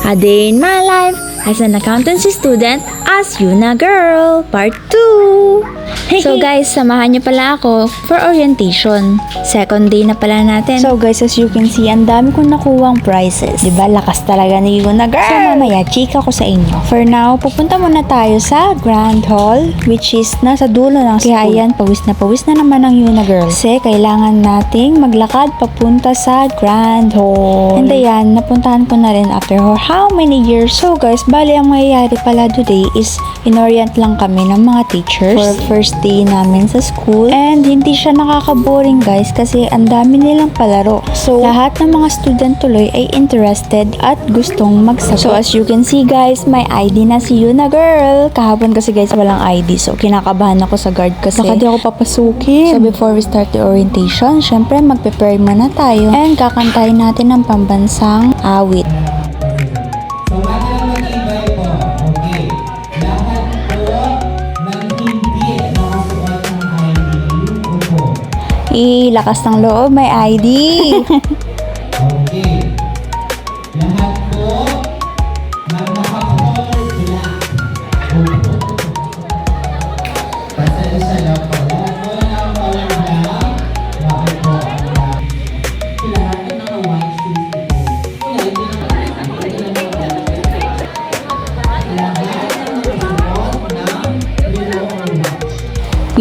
A Day in My Life as an Accountancy Student as Yuna Girl, Part 2! So guys, samahan niyo pala ako for orientation. Second day na pala natin. So guys, as you can see, ang dami kong nakuwang prizes. Diba, lakas talaga ni Yuna Girl! So mamaya, chika ko sa inyo. For now, pupunta muna tayo sa Grand Hall, which is nasa dulo ng school. Kaya ayan, pawis na naman ang Yuna Girl. Kasi kailangan nating maglakad papunta sa Grand Hall. And ayan, napuntahan ko na rin after how many years. So guys, bali ang mayayari pala today is in-orient lang kami ng mga teachers for first day namin sa school. And hindi siya nakaka-boring guys kasi ang dami nilang palaro. So lahat ng mga student tuloy ay interested at gustong magsagot. So as you can see guys, may ID na si Yuna Girl. Kahapon kasi guys walang ID. So kinakabahan ako sa guard kasi baka di ako papasukin. So before we start the orientation, syempre magpe-pray muna tayo. And kakantahin natin ng pambansang awit. So, bago lang mag-invite po, okay, lahat po ng hindi nakasuot ng ID, upo. Lakas ng loob, may ID. Okay. Lahat po ng naka-color black, upo. Basta isa lang po. Lahat po ng naka-color black, bakit po ang black? Lahat po ng white shoes po. Kuya, hindi na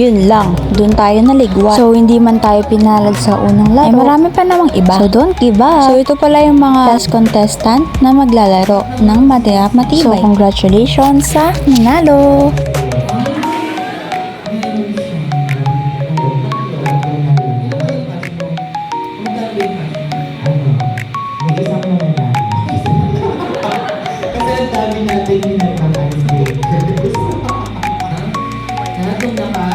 Yun lang, dun tayo naligwa. So, hindi man tayo pinalad sa unang laro. Ay, marami pa namang iba. So, don't give up. So, ito pala yung mga last contestant na maglalaro ng matibay. So, congratulations sa nanalo! Kasi ang dami natin yung nagpapalagay. Lahat yung naka-earrings.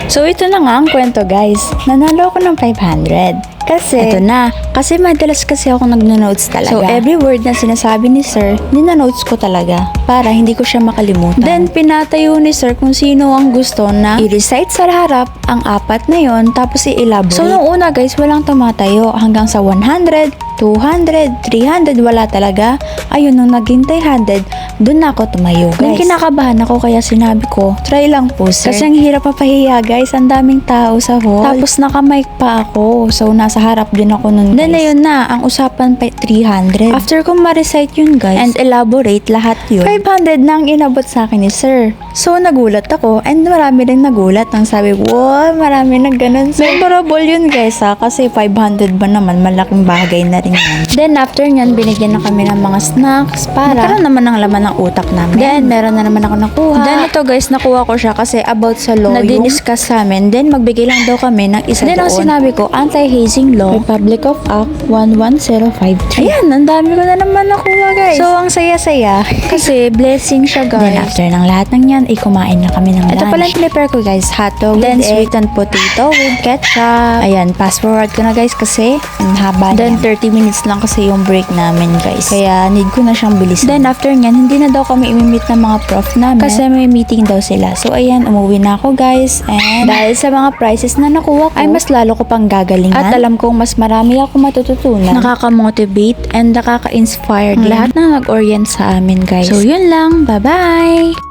So, ito na nga ang kwento guys. Nanalo ako ng 500. Kasi, ito na. Kasi madalas kasi ako nagno-notes talaga. So, every word na sinasabi ni sir, nina-notes ko talaga. Para hindi ko siya makalimutan. Then, pinatayo ni sir kung sino ang gusto na i-recite sa harap ang apat na yon tapos i-elaborate. So, nung una guys, walang tumatayo. Hanggang sa 100, 200, 300, wala talaga. Ayun, nung naging 300, doon na ako tumayo guys. Nung kinakabahan ako kaya sinabi ko, try lang po sir. Kasi ang hirap mapahiya guys, ang daming tao sa hall. Tapos naka-mic pa ako. So, nasa harap din ako nun guys. Then, ayun na, ang usapan pa 300. After kong ma-recite yun guys, and elaborate lahat yun, 500 na ang inabot sa akin ni sir. So, nagulat ako, and marami rin nagulat. Nang sabi, wow, marami na ganun. Memorable yun guys ha, kasi 500 ba naman, malaking bagay na rin yan. Then, after nyan, binigyan na kami ng mga snacks para magkaroon naman ng laman ng utak namin. Then, meron na naman ako nakuha. Then, ito guys, nakuha ko siya kasi about sa law na diniscuss sa amin. Then, magbigay lang daw kami ng isa doon. Then, ang sinabi ko, Anti-Hazing Law, Republic of Act 11053. Ayan, ang dami ko na naman nakuha guys. So, ang saya-saya. Kasi, blessing siya guys. Then, after ng lahat ng yan, kumain na kami ng lunch. Ito pala yung prepare ko guys, hotdog, then sweet and potato with ketchup. Ayan, fast forward ko na guys kasi ang haba niya. Then 30 minutes lang kasi yung break namin guys. Kaya need ko na siyang bilisan. Then after nyan, hindi na daw kami imimit ng mga prof namin kasi may meeting daw sila. So ayan, umuwi na ako guys. And dahil sa mga prizes na nakuha ko, ay mas lalo ko pang gagalingan. At alam kong mas marami ako matututunan. Nakaka-motivate and nakaka-inspire din lahat na nag-orient sa amin guys. So yun lang, bye-bye!